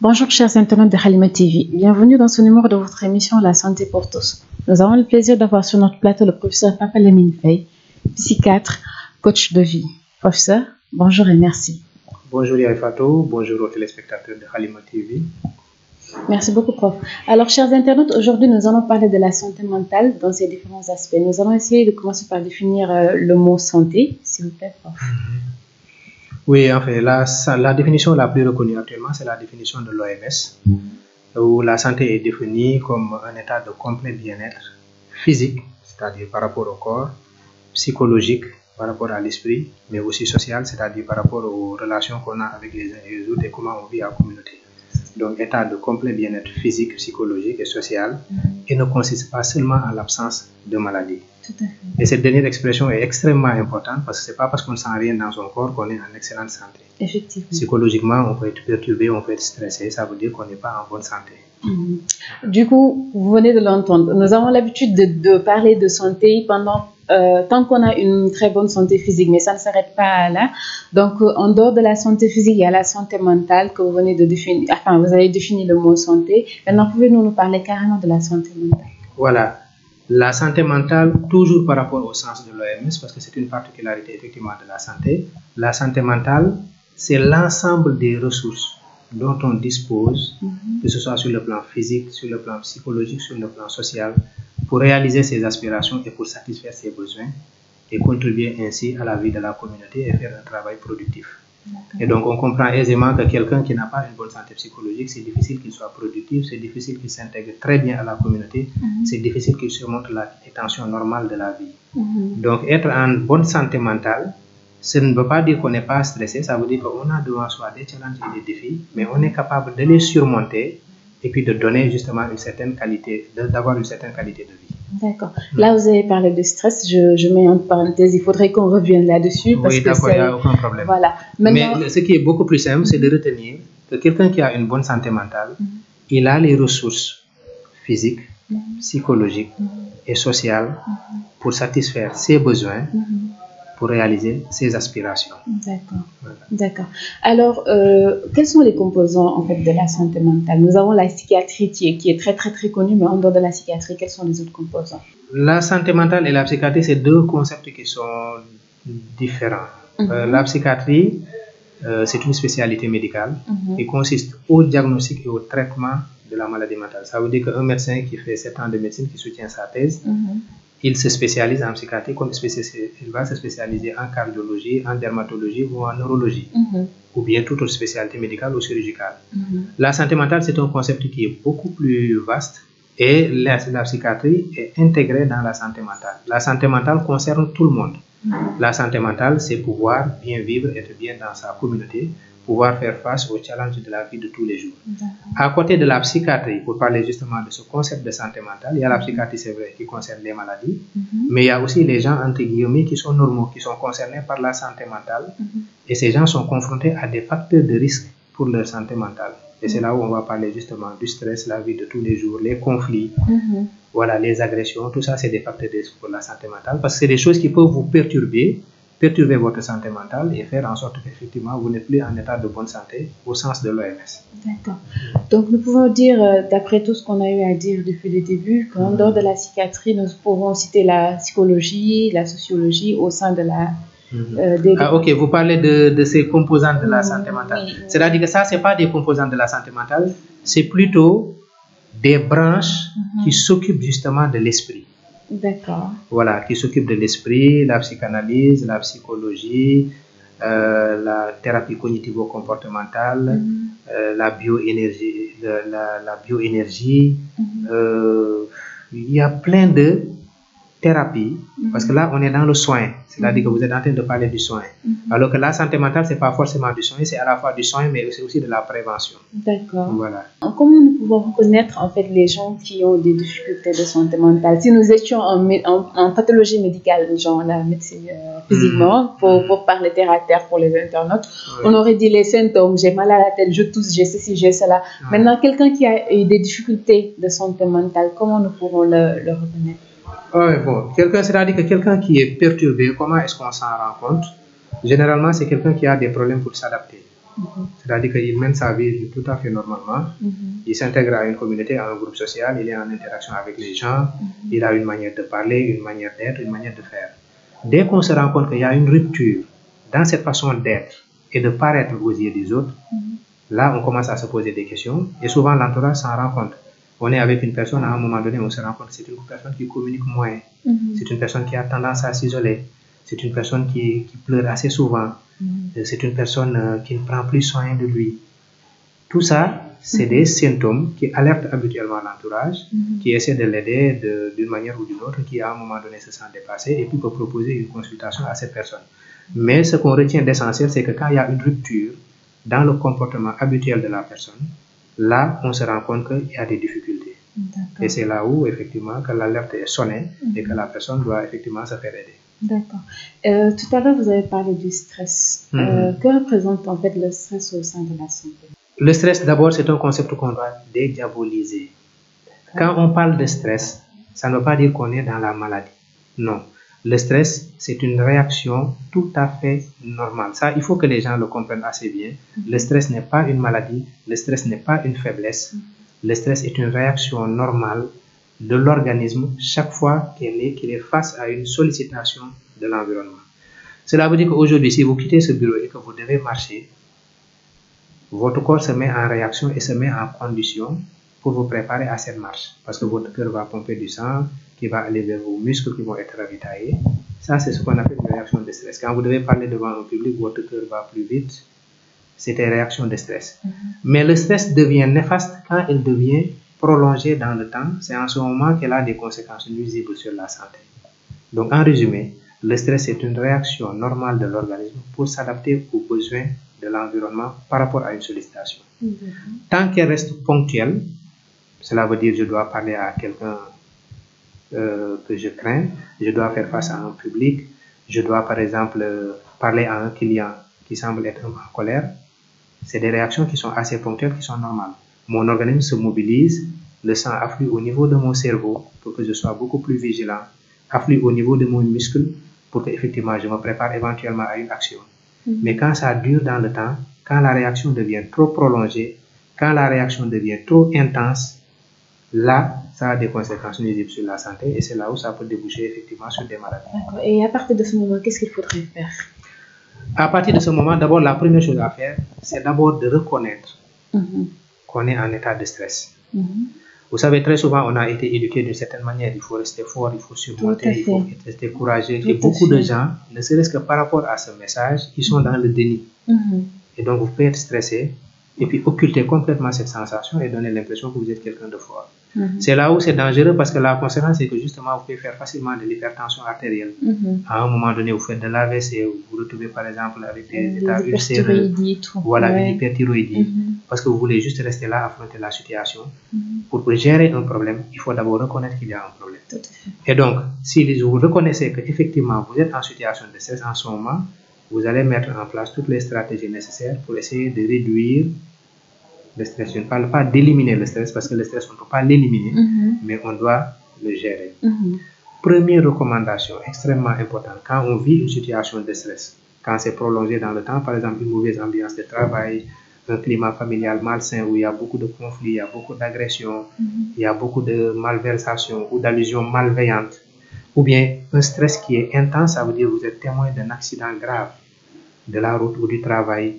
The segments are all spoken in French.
Bonjour chers internautes de Halima TV, bienvenue dans ce numéro de votre émission La santé pour tous. Nous avons le plaisir d'avoir sur notre plateau le professeur Papa Lamine Faye, psychiatre, coach de vie. Professeur, bonjour et merci. Bonjour Yaifato, bonjour aux téléspectateurs de Halima TV. Merci beaucoup prof. Alors chers internautes, aujourd'hui nous allons parler de la santé mentale dans ses différents aspects. Nous allons essayer de commencer par définir le mot santé, s'il vous plaît prof. Oui, en fait, la définition la plus reconnue actuellement, c'est la définition de l'OMS, où la santé est définie comme un état de complet bien-être physique, c'est-à-dire par rapport au corps, psychologique, par rapport à l'esprit, mais aussi social, c'est-à-dire par rapport aux relations qu'on a avec les uns et les autres et comment on vit en communauté. Donc, état de complet bien-être physique, psychologique et social, et ne consiste pas seulement en l'absence de maladie. Tout à fait. Et cette dernière expression est extrêmement importante parce que ce n'est pas parce qu'on ne sent rien dans son corps qu'on est en excellente santé. Effectivement. Psychologiquement, on peut être perturbé, on peut être stressé, ça veut dire qu'on n'est pas en bonne santé. Du coup, vous venez de l'entendre. Nous avons l'habitude de parler de santé pendant tant qu'on a une très bonne santé physique, mais ça ne s'arrête pas là. Donc, en dehors de la santé physique, il y a la santé mentale que vous venez de définir. Enfin, vous avez défini le mot santé. Maintenant, pouvez-vous nous parler carrément de la santé mentale? Voilà. La santé mentale, toujours par rapport au sens de l'OMS, parce que c'est une particularité effectivement de la santé. La santé mentale, c'est l'ensemble des ressources dont on dispose, que ce soit sur le plan physique, sur le plan psychologique, sur le plan social, pour réaliser ses aspirations et pour satisfaire ses besoins et contribuer ainsi à la vie de la communauté et faire un travail productif. Et donc, on comprend aisément que quelqu'un qui n'a pas une bonne santé psychologique, c'est difficile qu'il soit productif, c'est difficile qu'il s'intègre très bien à la communauté, c'est difficile qu'il surmonte la tension normale de la vie. Donc, être en bonne santé mentale, ça ne veut pas dire qu'on n'est pas stressé, ça veut dire qu'on a devant soi des challenges et des défis, mais on est capable de les surmonter et puis de donner justement une certaine qualité, d'avoir une certaine qualité de vie. D'accord. Là, vous avez parlé de stress. Je mets en parenthèse, il faudrait qu'on revienne là-dessus. Oui, d'accord, il n'y a aucun problème. Voilà. Maintenant... Mais ce qui est beaucoup plus simple, c'est de retenir que quelqu'un qui a une bonne santé mentale, il a les ressources physiques, psychologiques et sociales pour satisfaire ses besoins, pour réaliser ses aspirations. D'accord. Voilà. D'accord. Alors, quels sont les composants en fait de la santé mentale? Nous avons la psychiatrie qui est très connue, mais en dehors de la psychiatrie, quels sont les autres composants? La santé mentale et la psychiatrie, c'est deux concepts qui sont différents. La psychiatrie, c'est une spécialité médicale qui consiste au diagnostic et au traitement de la maladie mentale. Ça veut dire qu'un médecin qui fait 7 ans de médecine, qui soutient sa thèse, il se spécialise en psychiatrie comme il va se spécialiser en cardiologie, en dermatologie ou en neurologie, ou bien toute autre spécialité médicale ou chirurgicale. La santé mentale, c'est un concept qui est beaucoup plus vaste et la psychiatrie est intégrée dans la santé mentale. La santé mentale concerne tout le monde. La santé mentale, c'est pouvoir bien vivre, être bien dans sa communauté, pouvoir faire face aux challenges de la vie de tous les jours. À côté de la psychiatrie, pour parler justement de ce concept de santé mentale, il y a la psychiatrie, c'est vrai, qui concerne les maladies, mais il y a aussi les gens, entre guillemets, qui sont normaux, qui sont concernés par la santé mentale, et ces gens sont confrontés à des facteurs de risque pour leur santé mentale. Et c'est là où on va parler justement du stress, la vie de tous les jours, les conflits, voilà, les agressions, tout ça, c'est des facteurs de risque pour la santé mentale, parce que c'est des choses qui peuvent vous perturber votre santé mentale et faire en sorte qu'effectivement vous n'êtes plus en état de bonne santé au sens de l'OMS. D'accord. Donc nous pouvons dire, d'après tout ce qu'on a eu à dire depuis le début, qu'en dehors de la psychiatrie, nous pouvons citer la psychologie, la sociologie au sein de la... ok, vous parlez de ces composantes de la santé mentale. C'est-à-dire que ça, ce n'est pas des composantes de la santé mentale, c'est plutôt des branches qui s'occupent justement de l'esprit. D'accord. Voilà, qui s'occupe de l'esprit, la psychanalyse, la psychologie, la thérapie cognitivo-comportementale, la bioénergie. Il y a plein de thérapies, parce que là, on est dans le soin, c'est-à-dire que vous êtes en train de parler du soin. Alors que la santé mentale, ce n'est pas forcément du soin, c'est à la fois du soin, mais c'est aussi de la prévention. D'accord. Voilà. Comment nous pouvons reconnaître en fait les gens qui ont des difficultés de santé mentale? Si nous étions en pathologie médicale, genre la médecine physiquement, pour parler terre à terre pour les internautes, on aurait dit les symptômes, j'ai mal à la tête, je tousse, j'ai ceci, j'ai cela. Maintenant, quelqu'un qui a eu des difficultés de santé mentale, comment nous pourrons le reconnaître? Bon, c'est-à-dire que quelqu'un qui est perturbé, comment est-ce qu'on s'en rend compte? Généralement, c'est quelqu'un qui a des problèmes pour s'adapter. C'est-à-dire qu'il mène sa vie tout à fait normalement. Il s'intègre à une communauté, à un groupe social, il est en interaction avec les gens, il a une manière de parler, une manière d'être, une manière de faire. Dès qu'on se rend compte qu'il y a une rupture dans cette façon d'être et de paraître aux yeux des autres, là, on commence à se poser des questions et souvent l'entourage s'en rend compte. On est avec une personne, à un moment donné, on se rend compte que c'est une personne qui communique moins, c'est une personne qui a tendance à s'isoler, c'est une personne qui pleure assez souvent, c'est une personne qui ne prend plus soin de lui. Tout ça, c'est des symptômes qui alertent habituellement l'entourage, qui essaie de l'aider d'une manière ou d'une autre, qui à un moment donné se sent dépassé et puis peut proposer une consultation à cette personne. Mais ce qu'on retient d'essentiel, c'est que quand il y a une rupture dans le comportement habituel de la personne, là, on se rend compte qu'il y a des difficultés. Et c'est là où, effectivement, que l'alerte est sonnée et que la personne doit effectivement se faire aider. D'accord. Tout à l'heure, vous avez parlé du stress. Que représente en fait le stress au sein de la santé? Le stress, d'abord, c'est un concept qu'on doit dédiaboliser. Quand on parle de stress, ça ne veut pas dire qu'on est dans la maladie. Non. Le stress, c'est une réaction tout à fait normale. Ça, il faut que les gens le comprennent assez bien. Le stress n'est pas une maladie, le stress n'est pas une faiblesse. Le stress est une réaction normale de l'organisme chaque fois qu'il est face à une sollicitation de l'environnement. Cela veut dire qu'aujourd'hui, si vous quittez ce bureau et que vous devez marcher, votre corps se met en réaction et se met en condition pour vous préparer à cette marche. Parce que votre cœur va pomper du sang, qui va aller vers vos muscles qui vont être ravitaillés. Ça, c'est ce qu'on appelle une réaction de stress. Quand vous devez parler devant un public, votre cœur va plus vite. C'est une réaction de stress. Mais le stress devient néfaste quand il devient prolongé dans le temps. C'est en ce moment qu'il a des conséquences nuisibles sur la santé. Donc, en résumé, le stress est une réaction normale de l'organisme pour s'adapter aux besoins de l'environnement par rapport à une sollicitation. Tant qu'elle reste ponctuelle, cela veut dire que je dois parler à quelqu'un que je crains, je dois faire face à un public, je dois par exemple parler à un client qui semble être en colère. C'est des réactions qui sont assez ponctuelles, qui sont normales. Mon organisme se mobilise, le sang afflue au niveau de mon cerveau pour que je sois beaucoup plus vigilant, afflue au niveau de mon muscle pour que effectivement je me prépare éventuellement à une action. Mais quand ça dure dans le temps, quand la réaction devient trop prolongée, quand la réaction devient trop intense, là, ça a des conséquences nuisibles sur la santé et c'est là où ça peut déboucher effectivement sur des maladies. D'accord. Et à partir de ce moment, qu'est-ce qu'il faudrait faire? À partir de ce moment, d'abord, la première chose à faire, c'est d'abord de reconnaître qu'on est en état de stress. Vous savez, très souvent, on a été éduqué d'une certaine manière. Il faut rester fort, il faut surmonter, il faut rester courageux. Et beaucoup de gens, ne serait-ce que par rapport à ce message, ils sont dans le déni. Et donc, vous pouvez être stressé et puis occulter complètement cette sensation et donner l'impression que vous êtes quelqu'un de fort. C'est là où c'est dangereux parce que la conséquence, c'est que justement, vous pouvez faire facilement de l'hypertension artérielle. À un moment donné, vous faites de l'AVC, vous vous retrouvez par exemple avec des états ulcéreux. Voilà, une hyperthyroïdie. Parce que vous voulez juste rester là, affronter la situation. Pour gérer un problème, il faut d'abord reconnaître qu'il y a un problème. Et donc, si vous reconnaissez qu'effectivement, vous êtes en situation de stress en ce moment, vous allez mettre en place toutes les stratégies nécessaires pour essayer de réduire le stress. Je ne parle pas d'éliminer le stress parce que le stress, on ne peut pas l'éliminer, mais on doit le gérer. Première recommandation extrêmement importante, quand on vit une situation de stress, quand c'est prolongé dans le temps, par exemple une mauvaise ambiance de travail, un climat familial malsain où il y a beaucoup de conflits, il y a beaucoup d'agressions, il y a beaucoup de malversations ou d'allusions malveillantes, ou bien un stress qui est intense, ça veut dire que vous êtes témoin d'un accident grave de la route ou du travail,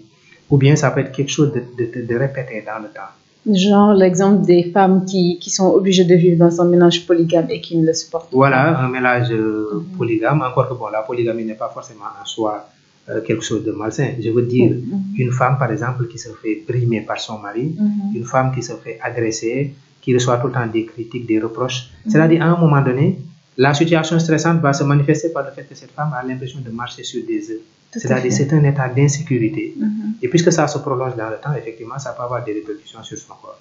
ou bien ça peut être quelque chose de répété dans le temps. Genre l'exemple des femmes qui sont obligées de vivre dans un ménage polygame et qui ne le supportent pas. Voilà, un ménage polygame, encore que bon, la polygamie n'est pas forcément en soi quelque chose de malsain. Je veux dire, une femme par exemple qui se fait brimer par son mari, une femme qui se fait agresser, qui reçoit tout le temps des critiques, des reproches. C'est-à-dire, à un moment donné, la situation stressante va se manifester par le fait que cette femme a l'impression de marcher sur des œufs. C'est-à-dire, c'est un état d'insécurité. Et puisque ça se prolonge dans le temps, effectivement, ça peut avoir des répercussions sur son corps.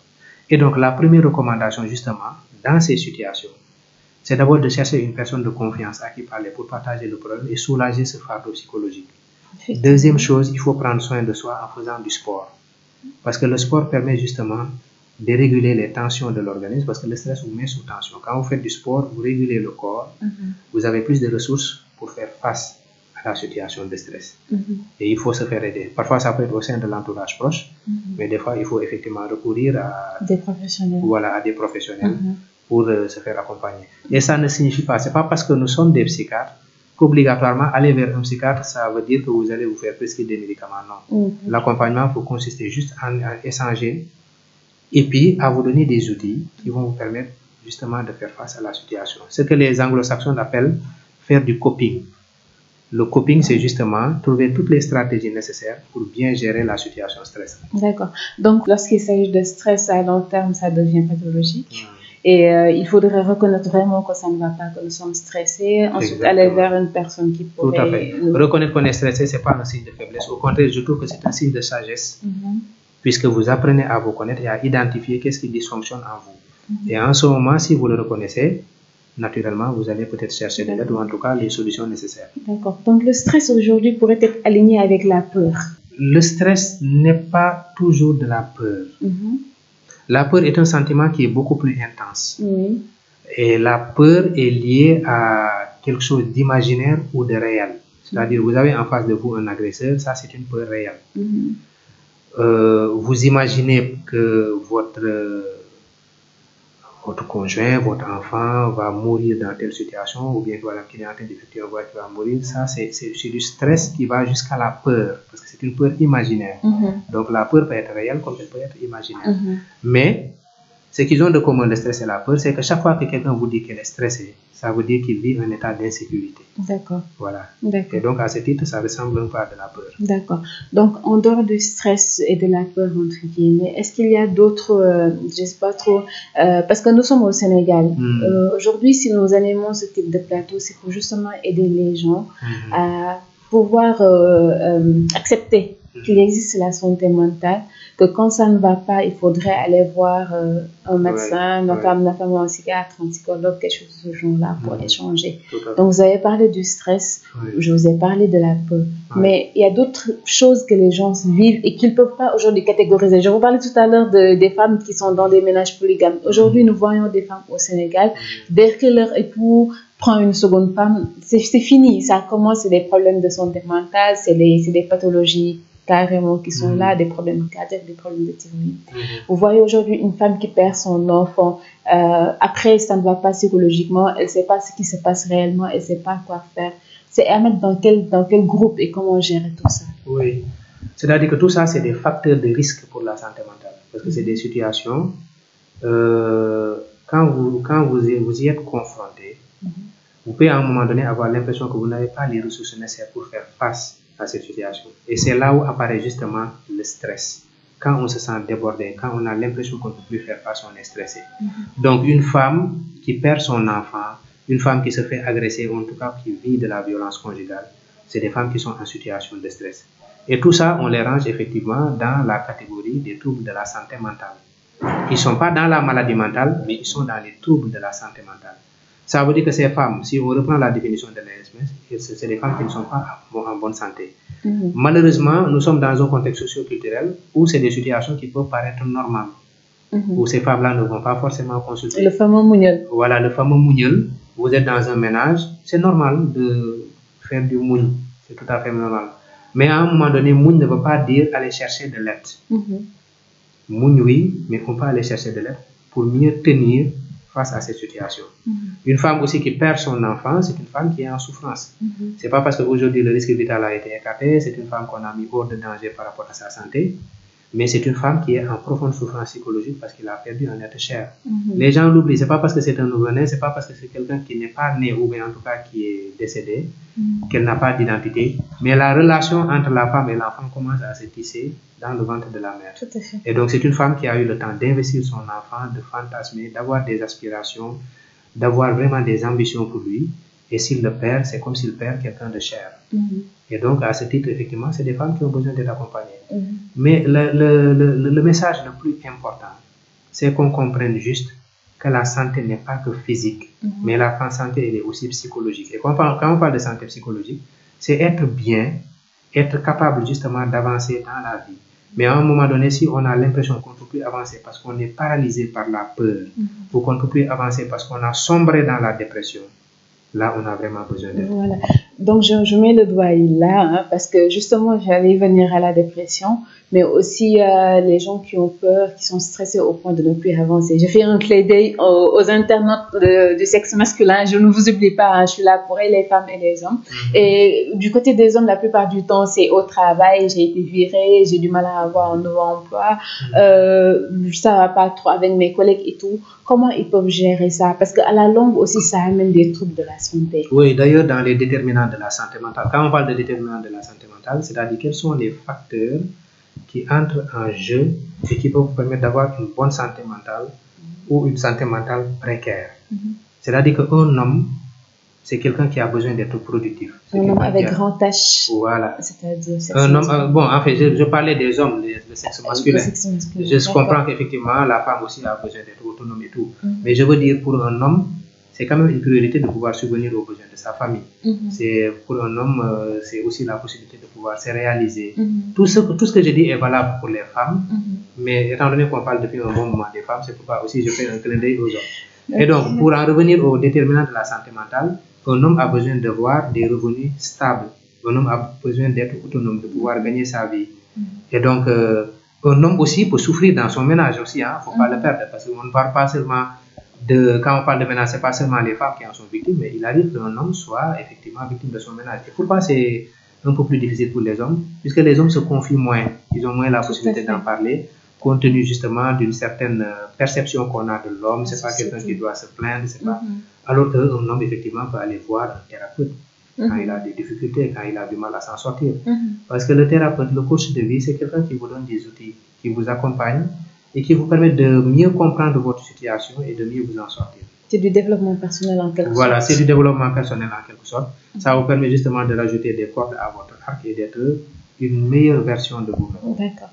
Et donc, la première recommandation, justement, dans ces situations, c'est d'abord de chercher une personne de confiance à qui parler pour partager le problème et soulager ce fardeau psychologique. Deuxième chose, il faut prendre soin de soi en faisant du sport. Parce que le sport permet justement de réguler les tensions de l'organisme, parce que le stress vous met sous tension. Quand vous faites du sport, vous régulez le corps, vous avez plus de ressources pour faire face à à la situation de stress. Et il faut se faire aider. Parfois, ça peut être au sein de l'entourage proche, mais des fois, il faut effectivement recourir à des professionnels. Voilà, à des professionnels pour se faire accompagner. Et ça ne signifie pas, c'est pas parce que nous sommes des psychiatres qu'obligatoirement aller vers un psychiatre, ça veut dire que vous allez vous faire prescrire des médicaments. Non. L'accompagnement peut consister juste à échanger et puis à vous donner des outils qui vont vous permettre justement de faire face à la situation. Ce que les anglo-saxons appellent faire du coping. Le coping, c'est justement trouver toutes les stratégies nécessaires pour bien gérer la situation stressante. D'accord. Donc, lorsqu'il s'agit de stress à long terme, ça devient pathologique. Et il faudrait reconnaître vraiment que ça ne va pas, que nous sommes stressés. Ensuite, aller vers une personne qui pourrait... Tout à fait. Reconnaître qu'on est stressé, ce n'est pas un signe de faiblesse. Au contraire, je trouve que c'est un signe de sagesse. Puisque vous apprenez à vous connaître et à identifier qu'est-ce qui dysfonctionne en vous. Et en ce moment, si vous le reconnaissez, naturellement, vous allez peut-être chercher de l'aide ou en tout cas les solutions nécessaires. D'accord. Donc, le stress aujourd'hui pourrait être aligné avec la peur. Le stress n'est pas toujours de la peur. La peur est un sentiment qui est beaucoup plus intense. Et la peur est liée à quelque chose d'imaginaire ou de réel. C'est-à-dire, vous avez en face de vous un agresseur, ça c'est une peur réelle. Vous imaginez que votre conjoint, votre enfant va mourir dans telle situation, ou bien voilà, qu'il est en train d'effectuer un voyage qui va mourir, ça c'est du stress qui va jusqu'à la peur, parce que c'est une peur imaginaire. Donc la peur peut être réelle comme elle peut être imaginaire. Mais ce qu'ils ont de commun, le stress et la peur, c'est que chaque fois que quelqu'un vous dit qu'il est stressé, ça veut dire qu'il vit un état d'insécurité. D'accord. Voilà. Et donc à ce titre, ça ressemble un peu à de la peur. D'accord. Donc en dehors du stress et de la peur, entre guillemets, est-ce qu'il y a d'autres, je ne sais pas trop, parce que nous sommes au Sénégal. Aujourd'hui, si nous animons ce type de plateau, c'est pour justement aider les gens à pouvoir accepter qu'il existe la santé mentale, que quand ça ne va pas, il faudrait aller voir un médecin, notamment un psychiatre, un psychologue, quelque chose de ce genre-là pour échanger. Donc, vous avez parlé du stress, je vous ai parlé de la peur, mais il y a d'autres choses que les gens vivent et qu'ils ne peuvent pas aujourd'hui catégoriser. Je vous parlais tout à l'heure des femmes qui sont dans des ménages polygames. Aujourd'hui, nous voyons des femmes au Sénégal, dès que leur époux prend une seconde femme, c'est fini. Ça commence, c'est des problèmes de santé mentale, c'est des pathologies carrément qui sont là, des problèmes cardiaques, des problèmes de thyroïde. Vous voyez aujourd'hui une femme qui perd son enfant, après ça ne va pas psychologiquement, elle ne sait pas ce qui se passe réellement, elle ne sait pas quoi faire. C'est à mettre dans quel groupe et comment gérer tout ça. Oui, c'est-à-dire que tout ça, c'est des facteurs de risque pour la santé mentale, parce que c'est des situations, quand vous y êtes confronté, vous pouvez à un moment donné avoir l'impression que vous n'avez pas les ressources nécessaires pour faire face à cette situation. Et c'est là où apparaît justement le stress. Quand on se sent débordé, quand on a l'impression qu'on ne peut plus faire face, on est stressé. Donc une femme qui perd son enfant, une femme qui se fait agresser, ou en tout cas qui vit de la violence conjugale, c'est des femmes qui sont en situation de stress. Et tout ça, on les range effectivement dans la catégorie des troubles de la santé mentale. Ils ne sont pas dans la maladie mentale, mais ils sont dans les troubles de la santé mentale. Ça veut dire que ces femmes, si on reprend la définition de l'ASMS, c'est des femmes qui ne sont pas en bonne santé. Malheureusement, nous sommes dans un contexte socio-culturel où c'est des situations qui peuvent paraître normales, où ces femmes-là ne vont pas forcément consulter. Le fameux mouniol. Voilà, le fameux mouniol. Vous êtes dans un ménage, c'est normal de faire du moune, c'est tout à fait normal. Mais à un moment donné, moune ne veut pas dire aller chercher de l'aide. Moune, oui, mais on peut aller chercher de l'aide pour mieux tenir face à cette situation. Une femme aussi qui perd son enfant, c'est une femme qui est en souffrance. C'est pas parce qu'aujourd'hui le risque vital a été écarté, c'est une femme qu'on a mis hors de danger par rapport à sa santé, mais c'est une femme qui est en profonde souffrance psychologique parce qu'elle a perdu un être cher. Les gens l'oublient, c'est pas parce que c'est un nouveau-né, c'est pas parce que c'est quelqu'un qui n'est pas né ou bien en tout cas qui est décédé, qu'elle n'a pas d'identité, mais la relation entre la femme et l'enfant commence à se tisser dans le ventre de la mère. Tout à fait. Et donc c'est une femme qui a eu le temps d'investir son enfant, de fantasmer, d'avoir des aspirations, d'avoir vraiment des ambitions pour lui, et s'il le perd, c'est comme s'il perd quelqu'un de cher. Et donc à ce titre, effectivement, c'est des femmes qui ont besoin d'être accompagnées. Mais le message le plus important, c'est qu'on comprenne juste que la santé n'est pas que physique, mais la santé elle est aussi psychologique. Et quand on parle de santé psychologique, c'est être bien, être capable justement d'avancer dans la vie. Mais à un moment donné, si on a l'impression qu'on ne peut plus avancer parce qu'on est paralysé par la peur, ou qu'on ne peut plus avancer parce qu'on a sombré dans la dépression, là, on a vraiment besoin d'aide. Voilà. Donc, je mets le doigt là, hein, parce que justement, j'allais venir à la dépression, mais aussi les gens qui ont peur, qui sont stressés au point de ne plus avancer. Je fais un clin d'œil aux internautes du sexe masculin. Je ne vous oublie pas, hein, je suis là pour les femmes et les hommes. Et du côté des hommes, la plupart du temps, c'est au travail. J'ai été virée, j'ai du mal à avoir un nouveau emploi. Ça va pas trop avec mes collègues et tout. Comment ils peuvent gérer ça? Parce qu'à la longue aussi, ça amène des troubles de la santé. Oui, d'ailleurs, dans les déterminants de la santé mentale, quand on parle de déterminants de la santé mentale, c'est-à-dire quels sont les facteurs qui entrent en jeu et qui peuvent vous permettre d'avoir une bonne santé mentale ou une santé mentale précaire. C'est-à-dire qu'un homme, c'est quelqu'un qui a besoin d'être productif. Un homme avec grand H. Voilà. C'est-à-dire un homme, bon, en fait, je parlais des hommes, le sexe masculin. Je comprends qu'effectivement, la femme aussi a besoin d'être autonome et tout. Mais je veux dire, pour un homme, c'est quand même une priorité de pouvoir subvenir aux besoins de sa famille. C'est pour un homme, c'est aussi la possibilité de pouvoir se réaliser. Tout ce que je dis est valable pour les femmes, mais étant donné qu'on parle depuis un bon moment des femmes, c'est pourquoi aussi je fais un clin d'œil aux hommes. Et donc, pour en revenir aux déterminants de la santé mentale, un homme a besoin d'avoir des revenus stables. Un homme a besoin d'être autonome, de pouvoir gagner sa vie. Et donc, un homme aussi peut souffrir dans son ménage aussi. Il ne faut pas le perdre, parce qu'on ne parle pas seulement quand on parle de ménage, ce n'est pas seulement les femmes qui en sont victimes, mais il arrive qu'un homme soit effectivement victime de son ménage. Et pourquoi c'est un peu plus difficile pour les hommes? Puisque les hommes se confient moins, ils ont moins la possibilité d'en parler, compte tenu justement d'une certaine perception qu'on a de l'homme. C'est pas quelqu'un qui doit se plaindre, c'est pas. Alors qu'un homme effectivement peut aller voir un thérapeute quand il a des difficultés, quand il a du mal à s'en sortir. Parce que le thérapeute, le coach de vie, c'est quelqu'un qui vous donne des outils, qui vous accompagne et qui vous permet de mieux comprendre votre situation et de mieux vous en sortir. C'est du développement personnel en quelque sorte. Voilà, c'est du développement personnel en quelque sorte. Ça vous permet justement de rajouter des cordes à votre arc et d'être une meilleure version de vous-même. D'accord.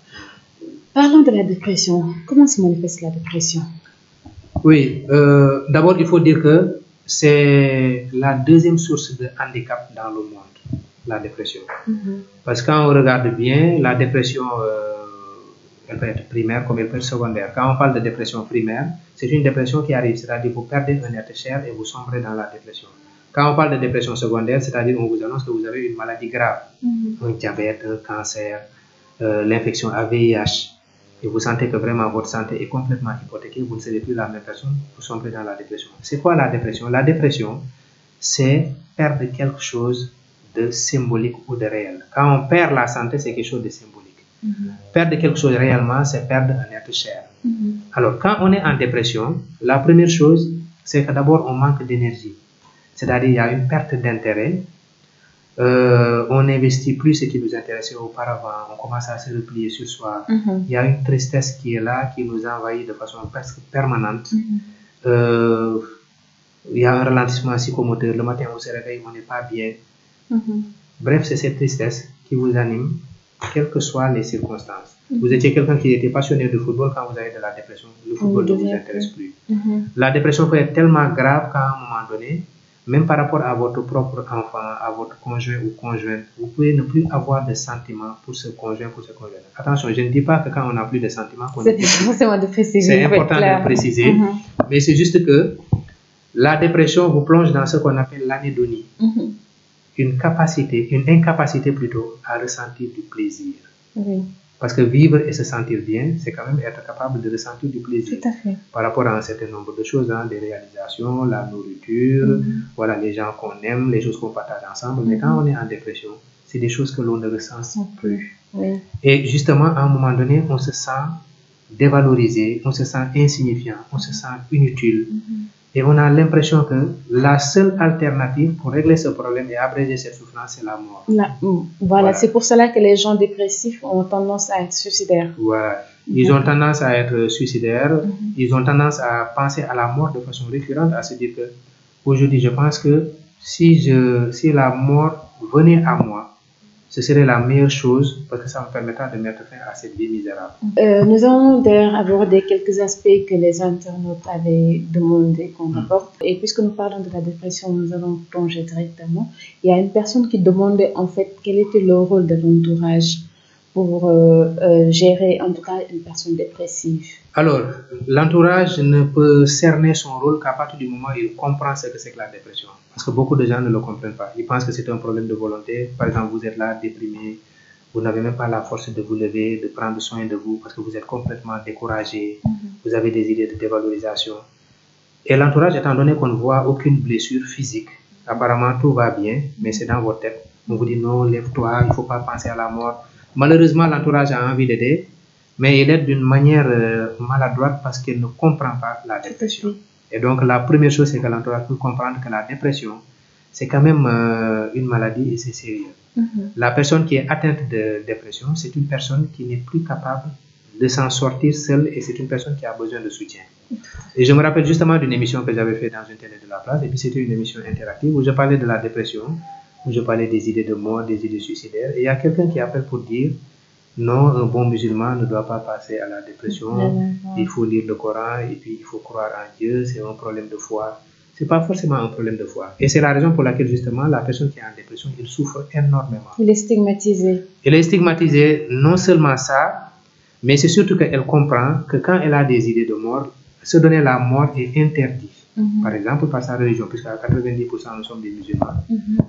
Parlons de la dépression. Comment se manifeste la dépression? Oui, d'abord il faut dire que c'est la deuxième source de handicap dans le monde, la dépression. Parce que quand on regarde bien, la dépression, elle peut être primaire comme elle peut être secondaire. Quand on parle de dépression primaire, c'est une dépression qui arrive, c'est-à-dire que vous perdez un être cher et vous sombrez dans la dépression. Quand on parle de dépression secondaire, c'est-à-dire qu'on vous annonce que vous avez une maladie grave, un diabète, un cancer, l'infection à VIH, et vous sentez que vraiment votre santé est complètement hypothéquée, vous ne serez plus la même personne, vous sombrez dans la dépression. C'est quoi la dépression? La dépression, c'est perdre quelque chose de symbolique ou de réel. Quand on perd la santé, c'est quelque chose de symbolique. Perdre quelque chose réellement, c'est perdre un être cher. Alors, quand on est en dépression, la première chose, c'est que d'abord, on manque d'énergie. C'est-à-dire, il y a une perte d'intérêt. On n'investit plus ce qui nous intéressait auparavant. On commence à se replier sur soi. Il y a une tristesse qui est là, qui nous envahit de façon presque permanente. Il y a un ralentissement psychomoteur. Le matin, on se réveille, on n'est pas bien. Bref, c'est cette tristesse qui vous anime, quelles que soient les circonstances. Vous étiez quelqu'un qui était passionné de football, quand vous avez de la dépression, le football ne vous intéresse plus. La dépression peut être tellement grave qu'à un moment donné, même par rapport à votre propre enfant, à votre conjoint ou conjointe, vous pouvez ne plus avoir de sentiments pour ce conjoint, pour ce conjoint. Attention, je ne dis pas que quand on n'a plus de sentiments, c'est important de préciser, mais c'est juste que la dépression vous plonge dans ce qu'on appelle l'anédonie. Une incapacité plutôt à ressentir du plaisir. Parce que vivre et se sentir bien, c'est quand même être capable de ressentir du plaisir. Tout à fait. Par rapport à un certain nombre de choses, des réalisations, la nourriture, voilà, les gens qu'on aime, les choses qu'on partage ensemble. Mais quand on est en dépression, c'est des choses que l'on ne ressent plus. Et justement, à un moment donné, on se sent dévalorisé, on se sent insignifiant, on se sent inutile. Et on a l'impression que la seule alternative pour régler ce problème et abréger cette souffrance, c'est la mort. Voilà, c'est pour cela que les gens dépressifs ont tendance à être suicidaires. Voilà. Ils ont tendance à être suicidaires, ils ont tendance à penser à la mort de façon récurrente, à se dire que aujourd'hui, je pense que si la mort venait à moi, ce serait la meilleure chose parce que ça me permettra de mettre fin à cette vie misérable. Nous allons d'ailleurs aborder quelques aspects que les internautes avaient demandé qu'on aborde. Et puisque nous parlons de la dépression, nous allons plonger directement. Il y a une personne qui demandait en fait quel était le rôle de l'entourage pour gérer en tout cas une personne dépressive? Alors, l'entourage ne peut cerner son rôle qu'à partir du moment où il comprend ce que c'est que la dépression. Parce que beaucoup de gens ne le comprennent pas. Ils pensent que c'est un problème de volonté. Par exemple, vous êtes là, déprimé, vous n'avez même pas la force de vous lever, de prendre soin de vous parce que vous êtes complètement découragé, vous avez des idées de dévalorisation. Et l'entourage, étant donné qu'on ne voit aucune blessure physique, apparemment tout va bien, mais c'est dans votre tête. On vous dit non, lève-toi, il ne faut pas penser à la mort. Malheureusement, l'entourage a envie d'aider, mais il aide d'une manière maladroite parce qu'il ne comprend pas la dépression. Et donc, la première chose, c'est que l'entourage peut comprendre que la dépression, c'est quand même une maladie et c'est sérieux. La personne qui est atteinte de dépression, c'est une personne qui n'est plus capable de s'en sortir seule et c'est une personne qui a besoin de soutien. Et je me rappelle justement d'une émission que j'avais faite dans une télé de la place, et puis c'était une émission interactive où je parlais de la dépression, où je parlais des idées de mort, des idées suicidaires, et il y a quelqu'un qui appelle pour dire non, un bon musulman ne doit pas passer à la dépression, il faut lire le Coran et puis il faut croire en Dieu, c'est un problème de foi. Ce n'est pas forcément un problème de foi. Et c'est la raison pour laquelle justement la personne qui est en dépression, il souffre énormément. Il est stigmatisé. Il est stigmatisé, non seulement ça, mais c'est surtout qu'elle comprend que quand elle a des idées de mort, se donner la mort est interdit. Par exemple, par sa religion, puisqu'à 90% nous sommes des musulmans.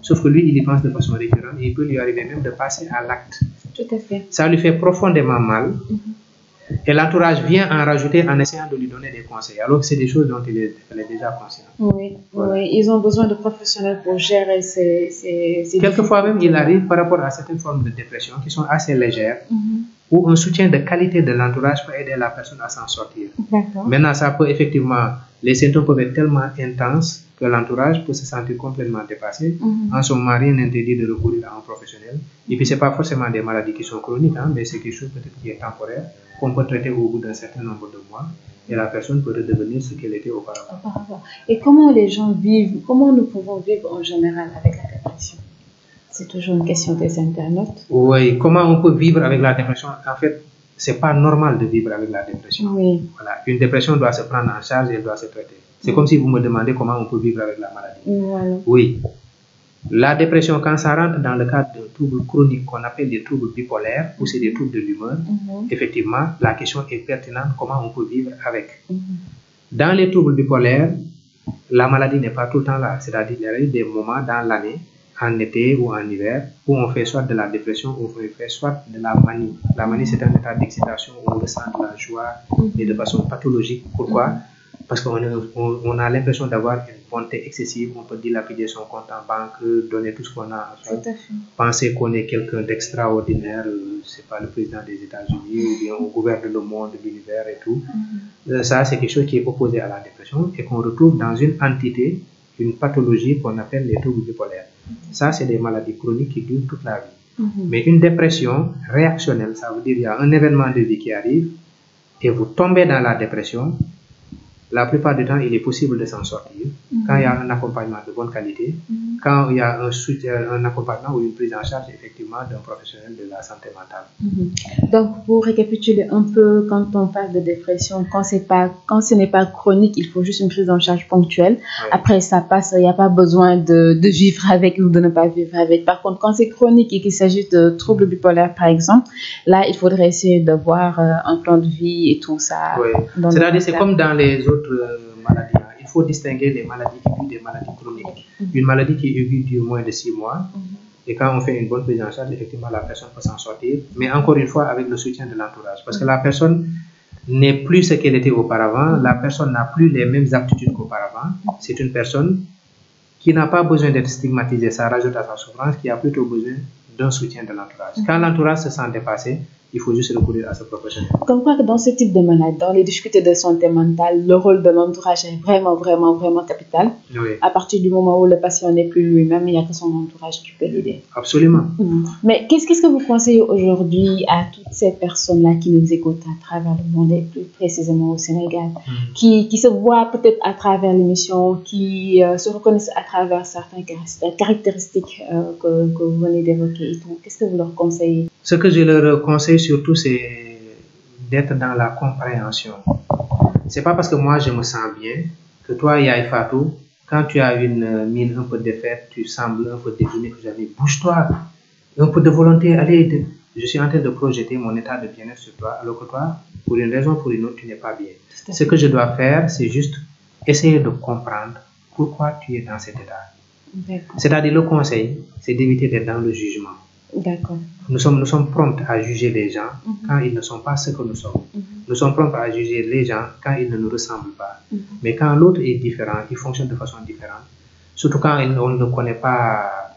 Sauf que lui, il y pense de façon récurrente et il peut lui arriver même de passer à l'acte. Tout à fait. Ça lui fait profondément mal. Et l'entourage vient en rajouter en essayant de lui donner des conseils, alors que c'est des choses dont elle est déjà consciente. Oui, voilà. Oui, ils ont besoin de professionnels pour gérer ces Quelquefois même, il arrive par rapport à certaines formes de dépression qui sont assez légères, où un soutien de qualité de l'entourage peut aider la personne à s'en sortir. Maintenant, ça peut effectivement, les symptômes peuvent être tellement intenses que l'entourage peut se sentir complètement dépassé. En ce moment, rien n'interdit de recourir à un professionnel. Et puis, ce n'est pas forcément des maladies qui sont chroniques, mais c'est quelque chose peut-être qui est temporaire, qu'on peut traiter au bout d'un certain nombre de mois. Et la personne peut redevenir ce qu'elle était auparavant. Et comment les gens vivent, comment nous pouvons vivre en général avec la dépression? C'est toujours une question des internautes. Oui, comment on peut vivre avec la dépression? En fait, c'est pas normal de vivre avec la dépression. Oui. Voilà. Une dépression doit se prendre en charge et elle doit se traiter. C'est comme si vous me demandez comment on peut vivre avec la maladie. Voilà. Oui. La dépression, quand ça rentre dans le cadre d'un trouble chronique qu'on appelle des troubles bipolaires, ou c'est des troubles de l'humeur, effectivement, la question est pertinente, comment on peut vivre avec. Dans les troubles bipolaires, la maladie n'est pas tout le temps là. C'est-à-dire qu'il y a eu des moments dans l'année, en été ou en hiver, où on fait soit de la dépression ou on fait soit de la manie. La manie, c'est un état d'excitation où on ressent de la joie et de façon pathologique. Pourquoi? Parce qu'on a l'impression d'avoir une bonté excessive, on peut dilapider son compte en banque, donner tout ce qu'on a à soi, penser qu'on est quelqu'un d'extraordinaire, c'est pas le président des États-Unis, ou bien on gouverne le monde, l'univers et tout. Ça, c'est quelque chose qui est opposé à la dépression et qu'on retrouve dans une entité, une pathologie qu'on appelle les troubles bipolaires. Ça, c'est des maladies chroniques qui durent toute la vie. Mais une dépression réactionnelle, ça veut dire qu'il y a un événement de vie qui arrive et vous tombez dans la dépression. La plupart du temps, il est possible de s'en sortir quand il y a un accompagnement de bonne qualité, quand il y a un accompagnement ou une prise en charge effectivement d'un professionnel de la santé mentale. Donc, pour récapituler un peu, quand on parle de dépression, quand ce n'est pas chronique, il faut juste une prise en charge ponctuelle. Oui. Après, ça passe, il n'y a pas besoin de vivre avec ou de ne pas vivre avec. Par contre, quand c'est chronique et qu'il s'agit de troubles bipolaires, par exemple, là, il faudrait essayer de voir un plan de vie et tout ça. Oui. C'est-à-dire, c'est comme dans les autres maladies. Il faut distinguer les maladies aiguës des maladies chroniques. Une maladie qui est aiguë dure moins de 6 mois. Et quand on fait une bonne prise en charge, effectivement, la personne peut s'en sortir. Mais encore une fois, avec le soutien de l'entourage. Parce que la personne n'est plus ce qu'elle était auparavant. La personne n'a plus les mêmes aptitudes qu'auparavant. C'est une personne qui n'a pas besoin d'être stigmatisée. Ça rajoute à sa souffrance, qui a plutôt besoin d'un soutien de l'entourage. Quand l'entourage se sent dépassé, il faut juste recourir à ce professionnel. Comme quoi que dans ce type de maladie, dans les difficultés de santé mentale, le rôle de l'entourage est vraiment, vraiment, vraiment capital. Oui. À partir du moment où le patient n'est plus lui-même, il n'y a que son entourage qui peut l'aider. Absolument. Mais qu'est-ce que vous conseillez aujourd'hui à toutes ces personnes-là qui nous écoutent à travers le monde, et plus précisément au Sénégal, qui se voient peut-être à travers l'émission, qui se reconnaissent à travers certaines caractéristiques que vous venez d'évoquer et tout. Qu'est-ce que vous leur conseillez? Ce que je leur conseille surtout, c'est d'être dans la compréhension. C'est pas parce que moi je me sens bien que toi, Yaye Fatou, quand tu as une mine un peu défaite, tu sembles un peu déprimé, que j'avais bouge-toi, un peu de volonté, allez, je suis en train de projeter mon état de bien-être sur toi, alors que toi, pour une raison ou pour une autre, tu n'es pas bien. Ce que je dois faire, c'est juste essayer de comprendre pourquoi tu es dans cet état. C'est-à-dire, le conseil, c'est d'éviter d'être dans le jugement. D'accord. Nous sommes prompts à juger les gens quand ils ne sont pas ce que nous sommes. Nous sommes prompts à juger les gens quand ils ne nous ressemblent pas. Mais quand l'autre est différent, il fonctionne de façon différente, surtout quand on ne connaît pas,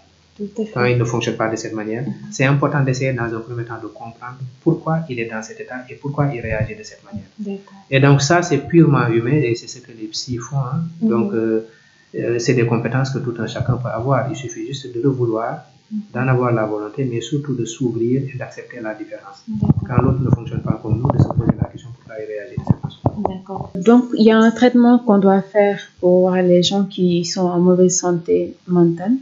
quand il ne fonctionne pas de cette manière, c'est important d'essayer dans un premier temps de comprendre pourquoi il est dans cet état et pourquoi il réagit de cette manière. Et donc ça, c'est purement humain et c'est ce que les psys font. Hein. Donc, c'est des compétences que tout un chacun peut avoir. Il suffit juste de le vouloir, d'en avoir la volonté, mais surtout de s'ouvrir et d'accepter la différence. Quand l'autre ne fonctionne pas comme nous, de se poser la question pourquoi il réagit de cette façon. D'accord. Donc, il y a un traitement qu'on doit faire pour les gens qui sont en mauvaise santé mentale.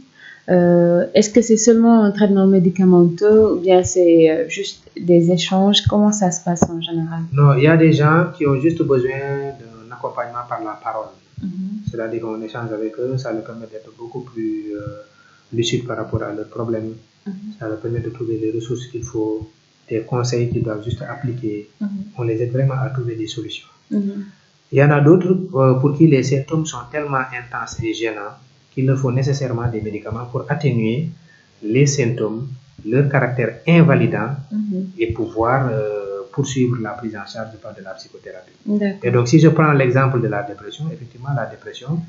Est-ce que c'est seulement un traitement médicamenteux ou bien c'est juste des échanges? Comment ça se passe en général? Non, il y a des gens qui ont juste besoin d'un accompagnement par la parole. C'est-à-dire qu'on échange avec eux, ça leur permet d'être beaucoup plus lucide par rapport à leurs problèmes. Ça leur permet de trouver les ressources qu'il faut, des conseils qu'ils doivent juste appliquer. On les aide vraiment à trouver des solutions. Il y en a d'autres pour qui les symptômes sont tellement intenses et gênants qu'il leur faut nécessairement des médicaments pour atténuer les symptômes, leur caractère invalidant et pouvoir poursuivre la prise en charge par de la psychothérapie. Et donc, si je prends l'exemple de la dépression, effectivement, la dépression,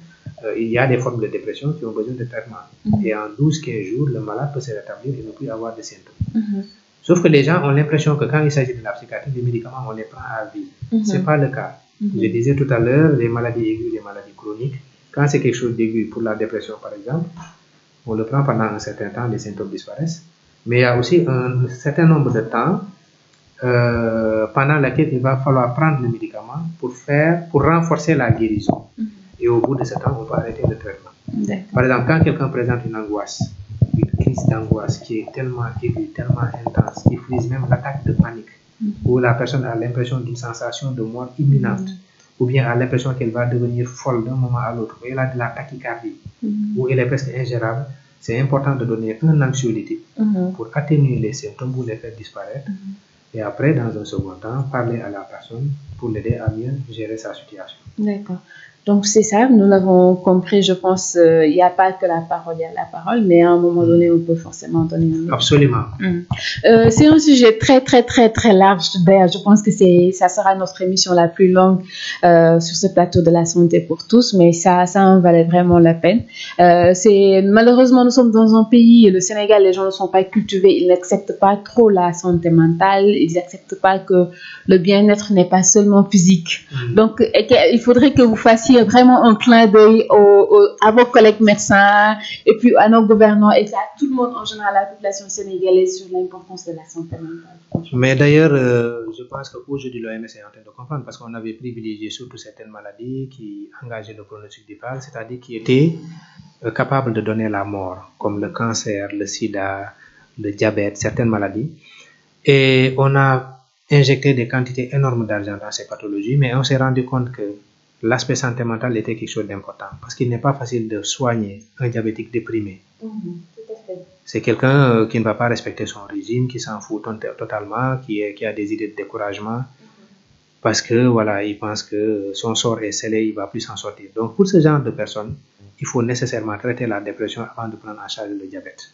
il y a des formes de dépression qui ont besoin de traitement. Et en 12-15 jours, le malade peut se rétablir et ne plus avoir de symptômes. Sauf que les gens ont l'impression que quand il s'agit de la psychiatrie, les médicaments, on les prend à vie. Ce n'est pas le cas. Je disais tout à l'heure, les maladies aiguës, les maladies chroniques, quand c'est quelque chose d'aigu pour la dépression, par exemple, on le prend pendant un certain temps, les symptômes disparaissent. Mais il y a aussi un certain nombre de temps pendant lequel il va falloir prendre le médicament pour renforcer la guérison. Et au bout de ce temps, on va arrêter le traitement. Par exemple, quand quelqu'un présente une angoisse, une crise d'angoisse qui est tellement aiguë, tellement intense, qui frise même l'attaque de panique, où la personne a l'impression d'une sensation de mort imminente, ou bien a l'impression qu'elle va devenir folle d'un moment à l'autre, ou elle a de la tachycardie, ou elle est presque ingérable, c'est important de donner un anxiolytique pour atténuer les symptômes ou les faire disparaître. Et après, dans un second temps, parler à la personne pour l'aider à mieux gérer sa situation. D'accord. Donc, c'est ça, nous l'avons compris, je pense, il n'y a pas que la parole, il y a la parole, mais à un moment donné, on peut forcément donner un... Absolument. C'est un sujet très, très, très, très large. D'ailleurs, je pense que ça sera notre émission la plus longue sur ce plateau de la santé pour tous, mais ça en valait vraiment la peine. Malheureusement, nous sommes dans un pays, le Sénégal, les gens ne sont pas cultivés, ils n'acceptent pas trop la santé mentale, ils n'acceptent pas que le bien-être n'est pas seulement physique. Donc, il faudrait que vous fassiez vraiment un clin d'œil à vos collègues médecins et puis à nos gouvernants et à tout le monde en général, à la population sénégalaise sur l'importance de la santé mentale. Mais d'ailleurs, je pense qu'aujourd'hui l'OMS est en train de comprendre parce qu'on avait privilégié surtout certaines maladies qui engageaient le pronostic vital, c'est-à-dire qui étaient capables de donner la mort, comme le cancer, le sida, le diabète, certaines maladies. Et on a injecté des quantités énormes d'argent dans ces pathologies, mais on s'est rendu compte que l'aspect santé mentale était quelque chose d'important parce qu'il n'est pas facile de soigner un diabétique déprimé. C'est quelqu'un qui ne va pas respecter son régime, qui s'en fout totalement, qui a des idées de découragement parce que voilà, il pense que son sort est scellé, il ne va plus s'en sortir. Donc pour ce genre de personnes, il faut nécessairement traiter la dépression avant de prendre en charge le diabète.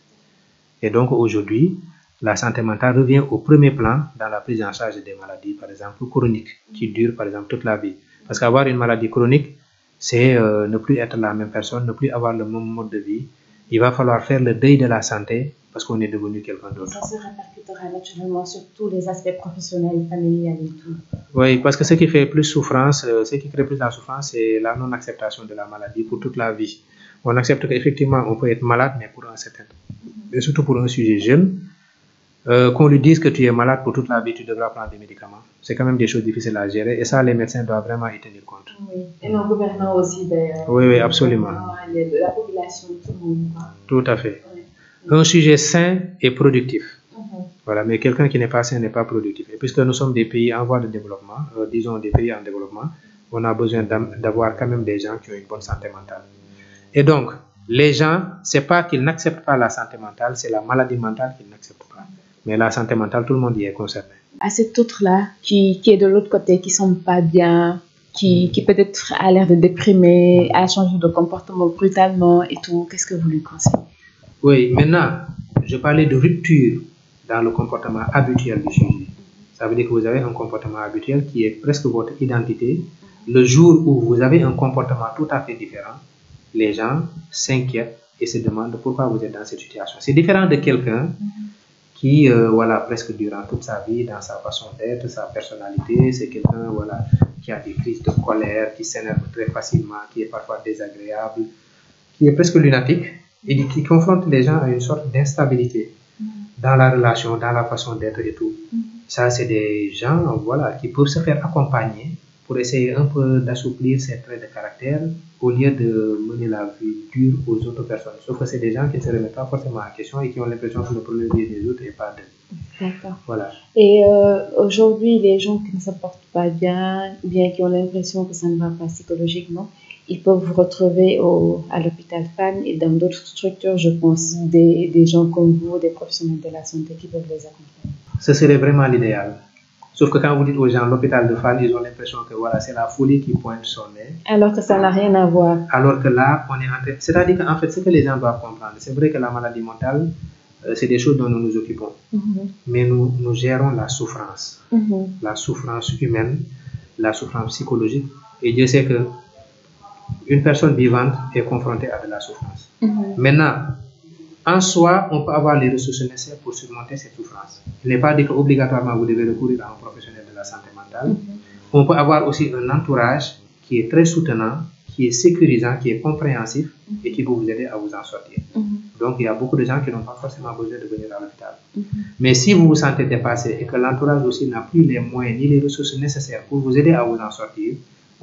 Et donc aujourd'hui, la santé mentale revient au premier plan dans la prise en charge des maladies, par exemple chroniques, qui durent par exemple toute la vie. Parce qu'avoir une maladie chronique, c'est ne plus être la même personne, ne plus avoir le même mode de vie. Il va falloir faire le deuil de la santé parce qu'on est devenu quelqu'un d'autre. Ça se répercutera naturellement sur tous les aspects professionnels, familiales et tout. Oui, parce que ce qui fait plus souffrance, ce qui crée plus la souffrance, c'est la non-acceptation de la maladie pour toute la vie. On accepte qu'effectivement, on peut être malade, mais pour un certain temps. Et surtout pour un sujet jeune, qu'on lui dise que tu es malade pour toute la vie, tu devras prendre des médicaments. C'est quand même des choses difficiles à gérer et ça, les médecins doivent vraiment y tenir compte. Oui, et nos gouvernants aussi d'ailleurs. Oui, absolument. La population, tout le monde. Tout à fait. Oui. Un sujet sain et productif. Voilà, mais quelqu'un qui n'est pas sain n'est pas productif. Et puisque nous sommes des pays en voie de développement, disons des pays en développement, on a besoin d'avoir quand même des gens qui ont une bonne santé mentale. Et donc, les gens, c'est pas qu'ils n'acceptent pas la santé mentale, c'est la maladie mentale qu'ils n'acceptent pas. Mais la santé mentale, tout le monde y est concerné. À cet autre-là, qui est de l'autre côté, qui ne semble pas bien, qui peut-être a l'air de déprimer, a changé de comportement brutalement et tout, qu'est-ce que vous lui conseillez? Oui, maintenant, je parlais de rupture dans le comportement habituel du sujet. Ça veut dire que vous avez un comportement habituel qui est presque votre identité. Le jour où vous avez un comportement tout à fait différent, les gens s'inquiètent et se demandent pourquoi vous êtes dans cette situation. C'est différent de quelqu'un qui, voilà, presque durant toute sa vie, dans sa façon d'être, sa personnalité, c'est quelqu'un, voilà, qui a des crises de colère, qui s'énerve très facilement, qui est parfois désagréable, qui est presque lunatique et qui confronte les gens à une sorte d'instabilité dans la relation, dans la façon d'être et tout. Ça, c'est des gens, voilà, qui peuvent se faire accompagner pour essayer un peu d'assouplir ces traits de caractère au lieu de mener la vie dure aux autres personnes. Sauf que c'est des gens qui ne se remettent pas forcément en question et qui ont l'impression que le problème vient des autres et pas d'eux. D'accord. Voilà. Et aujourd'hui, les gens qui ne se portent pas bien, ou bien qui ont l'impression que ça ne va pas psychologiquement, ils peuvent vous retrouver à l'hôpital Fann et dans d'autres structures, je pense, des gens comme vous, des professionnels de la santé qui peuvent les accompagner. Ce serait vraiment l'idéal. Sauf que quand vous dites aux gens l'hôpital de Fann, ils ont l'impression que voilà, c'est la folie qui pointe son nez. Alors que ça n'a rien à voir. Alors que là, on est en train... C'est-à-dire qu'en fait, ce que les gens doivent comprendre, c'est vrai que la maladie mentale, c'est des choses dont nous nous occupons. Mais nous gérons la souffrance. La souffrance humaine, la souffrance psychologique. Et Dieu sait que une personne vivante est confrontée à de la souffrance. Maintenant, en soi, on peut avoir les ressources nécessaires pour surmonter cette souffrance. Il n'est pas dit qu'obligatoirement vous devez recourir à un professionnel de la santé mentale. On peut avoir aussi un entourage qui est très soutenant, qui est sécurisant, qui est compréhensif et qui peut vous aider à vous en sortir. Donc, il y a beaucoup de gens qui n'ont pas forcément besoin de venir à l'hôpital. Mais si vous vous sentez dépassé et que l'entourage aussi n'a plus les moyens ni les ressources nécessaires pour vous aider à vous en sortir,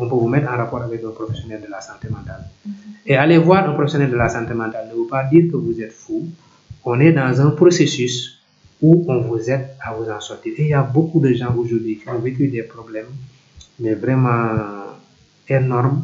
on peut vous mettre en rapport avec un professionnel de la santé mentale. Et aller voir un professionnel de la santé mentale ne veut pas dire que vous êtes fou. On est dans un processus où on vous aide à vous en sortir. Et il y a beaucoup de gens aujourd'hui qui ont vécu des problèmes, mais vraiment énormes,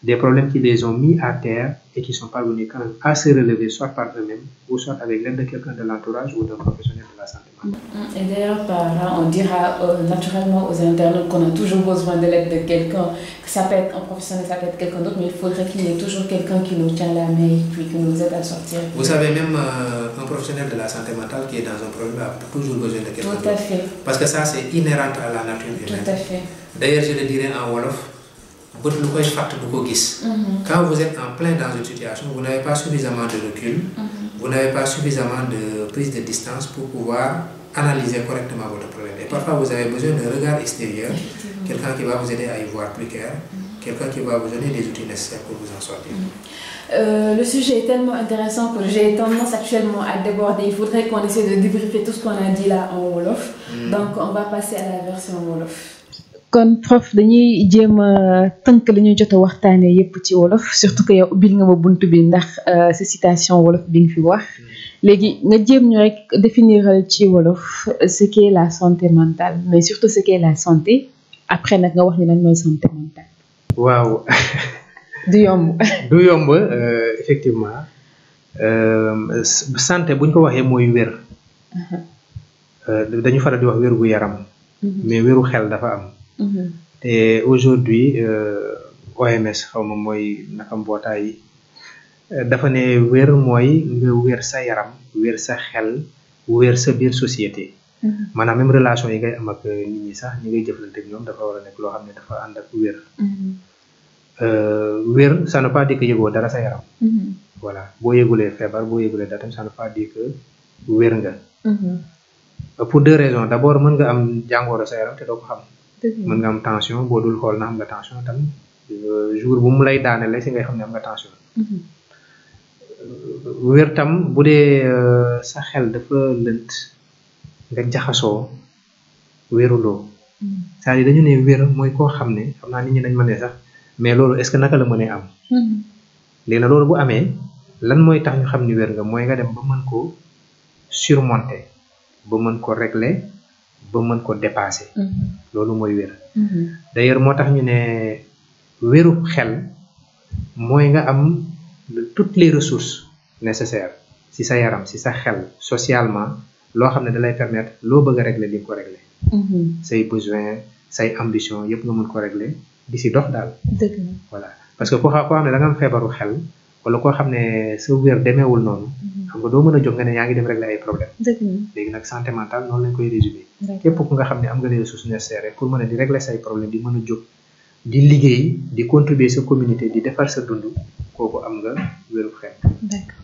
des problèmes qui les ont mis à terre et qui sont parvenus quand même à se relever, soit par eux-mêmes, ou soit avec l'aide de quelqu'un de l'entourage ou d'un professionnel de la santé mentale. Et d'ailleurs, par là, on dira naturellement aux internautes qu'on a toujours besoin de l'aide de quelqu'un, que ça peut être un professionnel, ça peut être quelqu'un d'autre, mais il faudrait qu'il y ait toujours quelqu'un qui nous tient la main et puis qui nous aide à sortir. Vous savez, même un professionnel de la santé mentale qui est dans un problème a toujours besoin de quelqu'un d'autre. Tout à fait. Parce que ça, c'est inhérent à la nature humaine. Tout à fait. D'ailleurs, je le dirais en Wolof, quand vous êtes en plein dans une situation, vous n'avez pas suffisamment de recul, vous n'avez pas suffisamment de prise de distance pour pouvoir analyser correctement votre problème. Et parfois, vous avez besoin d'un regard extérieur, quelqu'un qui va vous aider à y voir plus clair, quelqu'un qui va vous donner les outils nécessaires pour vous en sortir. Le sujet est tellement intéressant que j'ai tendance actuellement à déborder. Il faudrait qu'on essaie de débriefer tout ce qu'on a dit là en Wolof. Donc, on va passer à la version Wolof. Kon prof dañuy jéem a tënk li ñu jot a waxtaanee yépp ci wolof surtout que yow ubbil nga ma buntu bi ndax sa citation wolof bi nga fi wax léegi nga jéem ñu rek définir ci wolof ce qu'est la santé mentale mais surtout ce qu'est la santé après nag nga wax ñu lan mooy santé mentale. Waaw. du yomb. du yomb effectivement santé buñ ko waxee mooy wér. dañu faral di wax wér gu yaram. mais wéru xel dafa am. Et aujourd'hui OMS xawma mooy naka mbootaay yi dafa ne wér mooy nga wér sa yaram wér sa xel wér sa biir société maanaam même relation yi ngay am ak nit ñi sax ñi ngay jëflante ak ñoom dafa war a nekk loo xam ne dafa ànd ak wér wér ça ne veut pas dire que yëgoo dara sa yaram voilà boo yëgulee feebar boo yëgulee dara tam ça ne veut pas dire que wér nga pour deux raisons d'abord mën nga am jàngoro sa yaram te doo ko xam mën nga am tension boo dul xool na am nga tension tam jour bu mu lay daanele si ngay xam ne am nga tension wér tam bu dee sa xel dafa lënt nga jaxasoo wéruloo c'est-à-dire dañu ne wér mooy koo xam ne xam naa nit ñi dañ mën ne sax mais loolu est-ce que naka la mënee am léegi nag loolu bu amee lan mooy tax ñu xam ni wér nga mooy nga dem ba mën ko surmonter ba mën ko régler ba mën ko dépasser loolu mooy wér d'ailleurs moo tax ñu ne wéru xel mooy nga am toutes les ressources nécessaires si sa yaram si sa xel socialement loo xam ne da lay permettre loo bëgg a régler di nga ko régler. say besoin say ambition yëpp nga mën ko régler di si dox daal. dëgg la voilà parce que koo xam ne da nga am feebaru xel wala koo xam ne sa wér demeewul noonu. xam nga doo mën a jóg nga ne yaa ngi dem régler ay problème. dëgg la léegi nag santé mentale noonu lañ koy résumer. képp ku nga xam ne am nga les ressources nécessaires pour mën a di régler say problème di mën a jóg di liggéey di contribuer sa communauté di defar sa dund kooku am nga wéru xel. d'accord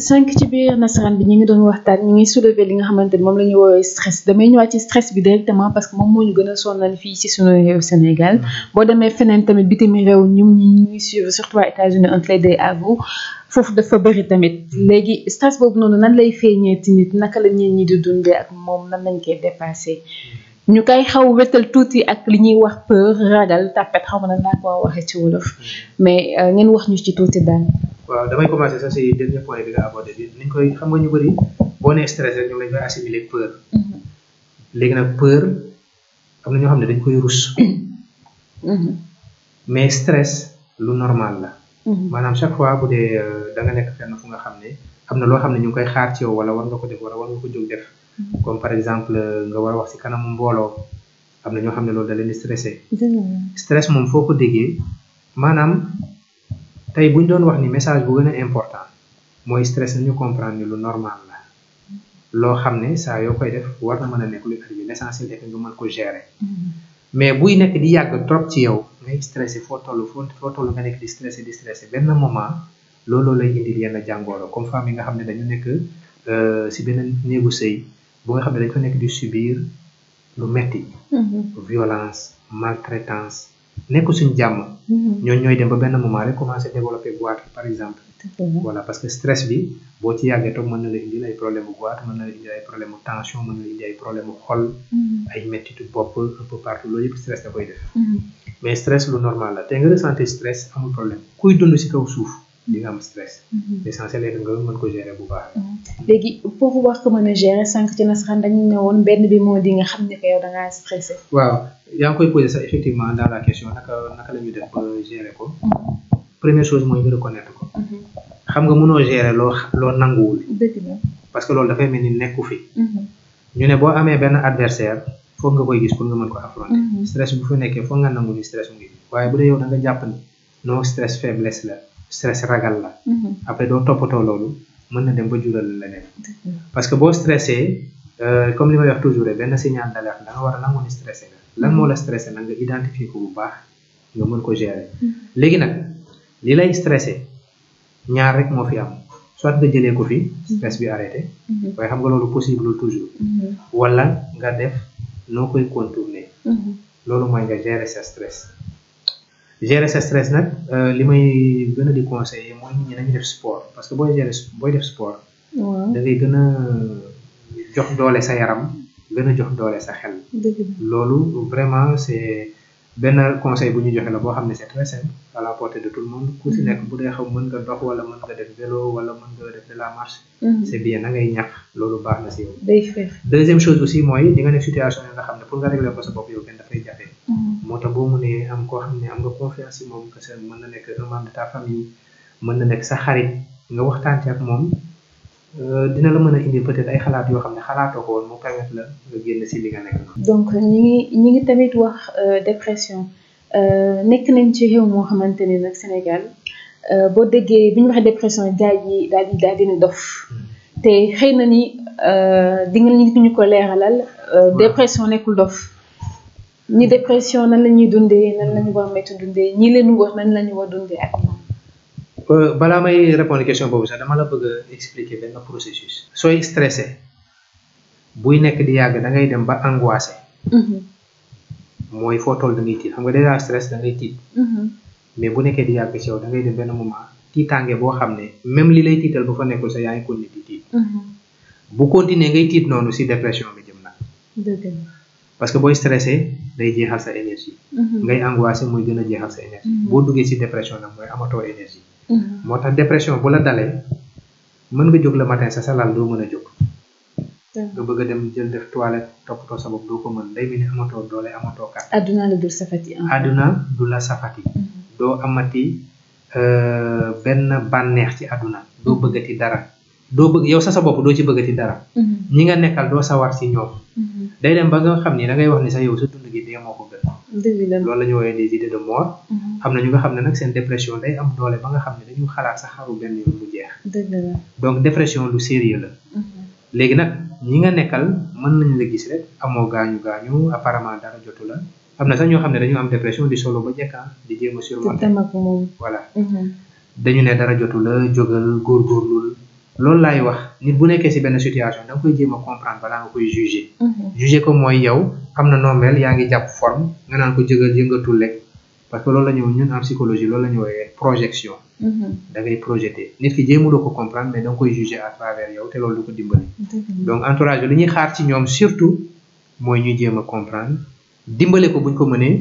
sànq ci biir nasaraan bi ñu ngi doon waxtaan ñu ngi soulever li nga xamante ni moom la ñuy woowee stress damay ñëwaat ci stress bi directement parce que moom moo ñu gën a sonal fii ci sunu réew Sénégal boo demee feneen tamit bitim réew ñu ngi suivre surtout waa États-Unis un clin d'œil à vous foofu dafa bëri tamit léegi stress boobu noonu nan lay feeñee ci nit naka la ñit ñi di dundee ak moom nan lañ koy dépassé ñu koy xaw wétal tuuti ak li ñuy wax peur ragal tapet xaw ma nan laa ko waxee ci wolof mais ngeen wax ñu ci tuuti daal. waaw damay commencer sax si dernier point bi nga abordé bi niñ koy xam nga ñu bëri boo nee stress rek ñu lañ koy assimiler peur. léegi nag peur am na ñoo xam ne dañ koy rus. mais stress lu normal la. maanaam chaque fois bu dee da nga nekk fenn fu nga xam ne am na loo xam ne ñu ngi koy xaar ci yow wala war nga ko def wala war nga ko jóg def. comme par exemple nga war a wax ci kanamu mbooloo am na ñoo xam ne loolu da leen di stressé. stress moom foo ko déggee maanaam. tey bu ñu doon wax ni message bu gën a important mooy stress nañu comprendre ni lu normal la loo xam ne saa yoo koy def war na mën a nekk luy arrivé l'essentiel est que nga mën ko gérer mais buy nekk di yàgg trop ci yow ngay stressé foo toll nga nekk di stressé benn moment looloo lay indil yenn jàngoro comme femme yi nga xam ne dañu nekk si benn néegu sëy bu nga xam ne dañ fa nekk di subir lu metti violence maltraitance nekk suñu jàmm ñooñu ñooy dem ba benn moment rek commencé développer goitre par exemple voilà parce que stress bi boo ci yàggee toog mën na la indil ay problème bu goitre mën na la indil ay problème bu tension mën na la indil ay problème bu xol ay mettitu bopp un peu partout loolu yëpp stress da koy def mais stress lu normal la te nga ressentir stress amul problème kuy dund ci kaw suuf di nga am stress l'essentiel est nga mën ko gérer bu baax léegi pour wax ko mën a gérer sànq ci nasaraan dañu ne woon benn bi moo di nga xam ne que yow da ngaa stressé waaw yaa ngi koy posé ça effectivement dans la question naka la ñuy def ba gérer ko première chose mooy nga reconnaître ko xam nga mënoo gérer loo nanguwul parce que loolu dafay mel ni nekku fi ñu ne boo amee benn adversaire foog nga koy gis pour nga mën ko affronter stress bu fa nekkee foog nga nangu ni stress mu ngi waaye bu dee yow da nga jàpp ni non stress faiblesse la stress ragal la après doo toppatoo loolu mën na dem ba jural leneen parce que boo stressé comme li may wax toujours benn signal d'alerte da nga war a nangu ni stressé la lan moo la stressé nag nga identifier ko bu baax nga mën ko gérer léegi nag li lay stressé ñaar rek moo fi am soit nga jëlee ko fi stress bi arrêté waaye xam nga loolu possible toujours wala nga def noo koy contourner loolu mooy nga gérer sa stress nag li may gën a di conseiller mooy nit ñi nañu def sport parce que booy def sport da ngay gën a jox doole sa yaram gën a jox doole sa xel loolu vraiment c'est benn conseil bu ñu joxe la boo xam ne c'est très simple à la portée de tout le monde ku si nekk bu dee xam mën nga dox wala mën nga def vélo wala mën nga def de la marche c'est bien na ngay ñàkk loolu baax na si yow deuxième chose aussi mooy di nga nekk situation yi nga xam ne pour nga régler ko sa bopp yow kenn dafay jafe moo tax boo mënee am koo xam ne am nga confiance si moom que seen mën na nekk un membre de ta famille mën na nekk sa xarit nga waxtaan ci ak moom dina la mën a indi peut-être ay xalaat yoo xam ne xalaatoo ko woon mu permettre la nga génn si li nga nekk donc ñi ngi tamit wax dépression nekk nañ ci réew moo xamante ni nag Sénégal boo déggee bi ñu waxee dépression daal dina dof te xëy na ni di nga ñu ko leeralal dépression nekkul dof ñi dépression nan la ñuy dundee nan la ñu war a métti dundee ñi leen wër nan la ñu war dundee ak ñoom balaa may répondre question boobu sax dama la bëgg a expliquer benn processus sooy stressé buy nekk di yàgg da ngay dem ba angoissé mooy foo toll da ngay tiit xam nga déjà stress da ngay tiit mais bu nekkee di yàgg ci yow da ngay dem benn moment tiitaange boo xam ne même li lay tiital bu fa nekkul sax yaa ngi continuer di tiit bu continuer ngay tiit noonu si dépression bi jëm nag parce que booy stressé day jeexal sa énergie ngay angoissé mooy gën a jeexal sa énergie boo duggee si dépression nag mooy amatoo énergie moo tax dépression bu la dalee mën nga jóg le matin sa lal doo mën a jóg nga bëgg a dem jël def toilette toppatoo sa bopp doo ko mën day mel ni amatoo doole amatoo kat àdduna la du la safati doo amati benn bànneex ci àdduna doo bëggati dara doo bëgg yow sa bopp doo ci bëggati dara. ñi nga nekkal doo sawar ci ñoom. day dem ba nga xam ni da ngay wax ni sax yow sa dund gi dee moo ko gën. loolu la ñu woowee des idées de mort. am na ñu nga xam ne nag seen dépression day am doole ba nga xam ne dañu xalaat sa xaru benn yoon mu jeex. donc dépression lu sérieux la. léegi nag ñi nga nekkal mën nañ la gis rek amoo gaañu apparemment dara jotu la am na sax ñoo xam ne dañu am dépression di solo ba jekka di jéem a surmonter. voilà dañu ne dara jotu la jógal góorgóorlul. loolu laay wax nit bu nekkee ci benn situation da nga koy jéem a comprendre balaa nga koy juger. juger ko mooy yow am na noo mel yaa ngi jàpp forme nga naan ko jógal yëngatul rek parce que loolu la ñu ñun en psychologie loolu la ñu woowee projection. da ngay projeter nit ki jéemuloo ko comprendre mais da nga koy juger à travers yow te loolu du ko dimbali. donc entourage bi li ñuy xaar ci ñoom surtout mooy ñu jéem a comprendre dimbale ko buñ ko mënee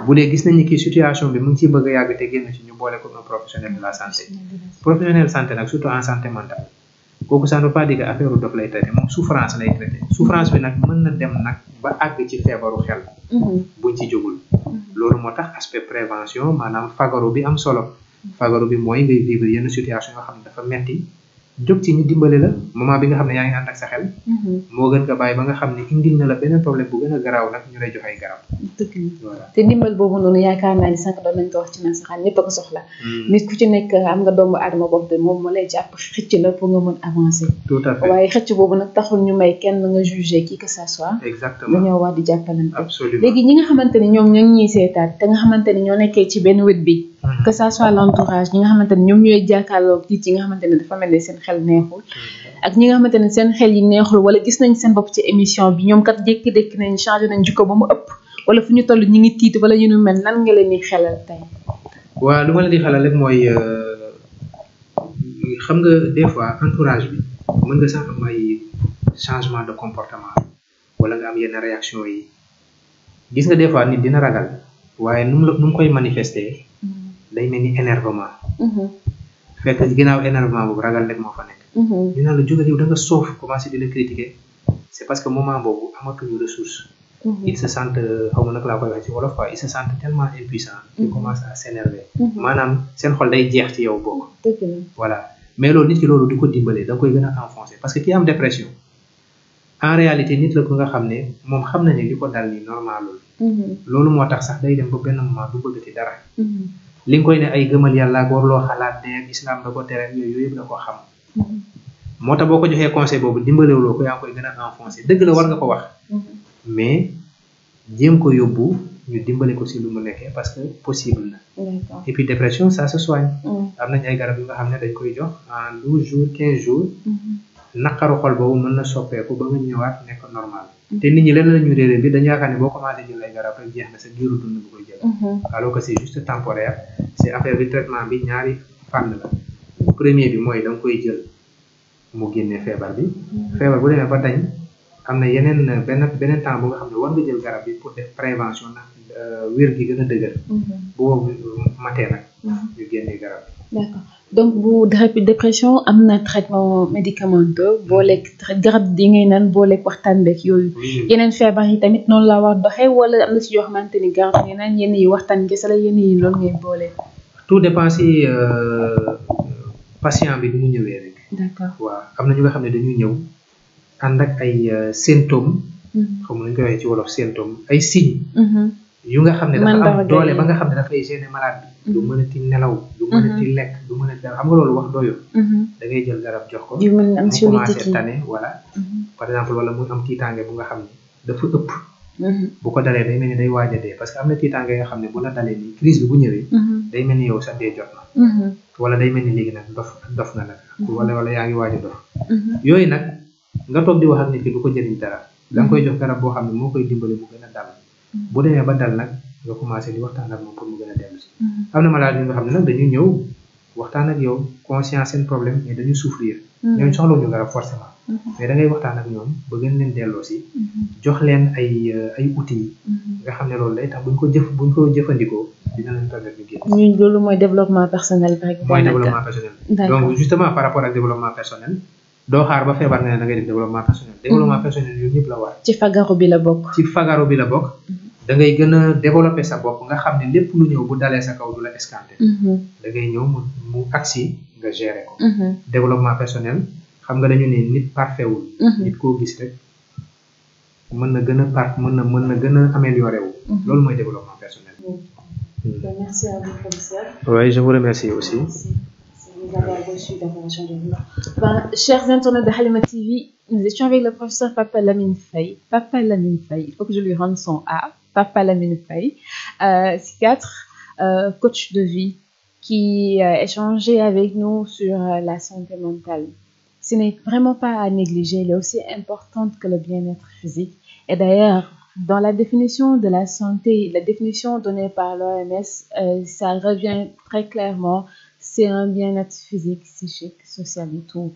bu dee gis nañu kii situation bi mu ngi ciy bëgg a yàgg te génn ci ñu boole ko un professionnel de la santé. professionnel de santé nag surtout en santé mentale kooku ça ne veut pas dire que affaire u dof lay traité moom souffrance lay traité souffrance bi nag mën na dem nag ba àgg ci feebaru xel. buñ ci jógul. loolu moo tax aspect prévention maanaam fagaru bi am solo. fagaru bi mooy ngay vivre yenn situation yoo xam ne dafa metti jóg ci ñu dimbali la moment bi nga xam ne yaa ngi ànd ak sa xel. moo gën nga bàyyi ba nga xam ne indil na la beneen problème bu gën a garaaw nag ñu lay jox ay garab. voilà te ndimbal boobu noonu yaakaar naa ni sànq doon nañ ko wax ci nasaxaan ñëpp a ko soxla. nit ku ci nekk am nga doomu aadama boobu te moom moo lay jàpp xëcc la pour nga mën avancer. tout à fait waaye xëcc boobu nag taxul ñu may kenn nga juger qui que ça soit. exactement dañoo war di jàppalante. absolument léegi ñi nga xamante ni ñoom ñoo ngi ñuy seetaat te nga xamante ni ñoo nekkee ci benn wet bi. que ça soit l'entourage ñi nga xamante ni ñoom ñooy jàkkaarloo nit yi nga xamante ni dafa mel ni seen xel neexul. ak ñi nga xamante ni seen xel yi neexul wala gis nañ seen bopp ci émission bi ñoom kat jékki-jékki nañ changé nañ jikko ba mu ëpp wala fu ñu toll ñu ngi tiit wala ñu nu mel nan nga leen di xelal tey. waaw lu ma leen di xelal rek mooy xam nga des fois entourage bi mën nga sax am ay changement de comportement wala nga am yenn réaction yi gis nga des fois nit dina ragal waaye nu mu koy manifester day mel ni énervement. fekk ginnaaw énervement boobu ragal rek moo fa nekk. dina la jógal yow da nga soof commencé di la critiquer c'est parce que moment boobu amatuñu ressource. ils se sentent xaw ma nag laa koy wax ci wolof quoi ils se sentent tellement impuissants. ils commencent à s'énerver. maanaam seen xol day jeex ci yow bokk. voilà mais loolu nit ki loolu di ko dimbalee da nga koy gën a enfoncer parce que ki am dépression en réalité nit la ko nga xam ne moom xam na ne li ko dal nii normalul. loolu moo tax sax day dem ba benn moment du bëggati dara. li nga koy ne ay gëmal yàlla ak warloo xalaat de ak islam da ko tere yooyu yëpp da ko xam. moo tax boo ko joxee conseil boobu dimbalewuloo ko yaa ngi koy gën a enfoncé dëgg la war nga ko wax. mais jéem ko yóbbu ñu dimbale ko si lu mu nekkee parce que possible na. et puis dépression ça se soigne. am nañ ay garab yu nga xam ne dañ koy jox en 12 jours 15 jours. naqaru xol boobu mën na soppeeku ba nga ñëwaat nekk normal. te nit ñi lenn la ñu réeré bi dañu yaakaar ne boo commencé jël ay garab rek jeex na sa giiru dund bu koy jël. alors que c'est juste temporaire c'est affaire bi traitement bi ñaari fànn la. premier bi mooy da nga koy jël mu génne feebar bi. feebar bu demee ba dañ am na yeneen beneen temps bu nga xam ne war nga jël garab bi pour def prévention ndax wér gi gën a dëgër. boobu matee nag. ñu génnee garab bi. d'accord donc bu dépression am na traitement médicamenteux booleeg garab yi ngay naan booleeg waxtaan beeg yooyu. yeneen feebar yi tamit noonu la war doxee wala am na ci yoo xamante ni garab yi naan yenn yi waxtaan kese la yenn yi loolu ngay boole. tout dépend si patient bi ni mu ñëwee rek. d'accord waaw am na ñu nga xam ne dañuy ñëw ànd ak ay symptômes. xam nga ñu koy waxee ci wolof symptômes ay signes. yu nga xam ne dafa am doole ba nga xam ne dafay gêner malade bi. du mënati nelaw du mënati lekk du mënati dara xam nga loolu wax doyul. da ngay jël garab jox ko. mu commencé tane voilà. par exemple wala mu am tiitaange bu nga xam ne dafa ëpp. bu ko dalee day mel ni day waaj a dee parce que am na tiitaange yoo xam ne bu la dalee nii crise bi bu ñëwee. day mel ni yow sa dee jot na. wala day mel ni léegi nag dof na nag. wala yaa ngi waaj a dof. yooyu nag nga toog di wax ak nit ki du ko jëriñ dara. da nga koy jox garab boo xam ne moo koy dimbali mu gën a dal. bu demee ba dal nag nga commencé di waxtaan ak moom pour mu gën a dellu si. am na malade yi nga xam ne nag dañuy ñëw waxtaan ak yow conscience seen problème mais dañu souffrir. ñooñu soxlawuñu garab forcément. mais da ngay waxtaan ak ñoom ba gën leen delloo si. jox leen ay outils. nga xam ne loolu day tax buñ ko jëfandikoo dina leen permettre ñu génn. ñun loolu mooy développement personnel rek. mooy développement personnel. donc justement par rapport ak développement personnel. doo xaar ba feebar nga ne da ngay def développement personnel. développement personnel yooyu ñëpp la war. ci fagaru bi la bokk. da ngay gën a développer sa bopp nga xam ne lépp lu ñëw bu dalee sa kaw du la escanté. da ngay ñëw mu agsi nga gérer ko. développement personnel xam nga dañu ne nit parfait wul. nit koo gis rek mën na gën a amélioré wu. loolu mooy développement personnel. Merci à vous, professeur. Oui, je vous remercie aussi. Merci de nous avoir reçu d'informations de vous. Chers internautes de Halima TV, nous étions avec le professeur Papa Lamine Faye. Papa Lamine Faye, il faut que je lui rende son A. Papa Lamine Faye, psychiatre, coach de vie, qui a échangé avec nous sur la santé mentale. Ce n'est vraiment pas à négliger, elle est aussi importante que le bien-être physique. Et d'ailleurs, dans la définition de la santé, la définition donnée par l'OMS, ça revient très clairement, c'est un bien-être physique, psychique, social, et tout,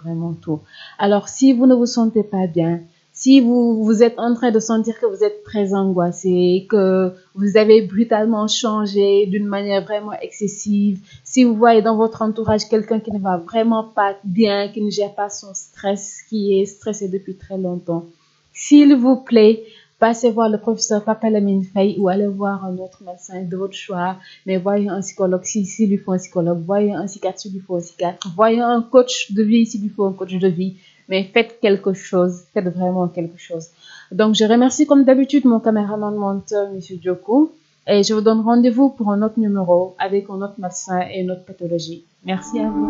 vraiment tout. Alors, si vous ne vous sentez pas bien, si vous êtes en train de sentir que vous êtes très angoissé, que vous avez brutalement changé d'une manière vraiment excessive, si vous voyez dans votre entourage quelqu'un qui ne va vraiment pas bien, qui ne gère pas son stress, qui est stressé depuis très longtemps, s'il vous plaît, passez voir le professeur Papa Lamine Faye ou allez voir un autre médecin de votre choix, mais voyez un psychologue s'il lui faut un psychologue, voyez un psychiatre s'il lui faut un psychiatre, voyez un coach de vie s'il lui faut un coach de vie. Mais faites quelque chose, faites vraiment quelque chose. Donc, je remercie comme d'habitude mon caméraman monteur, M. Djoko, et je vous donne rendez-vous pour un autre numéro avec un autre médecin et une autre pathologie. Merci à vous.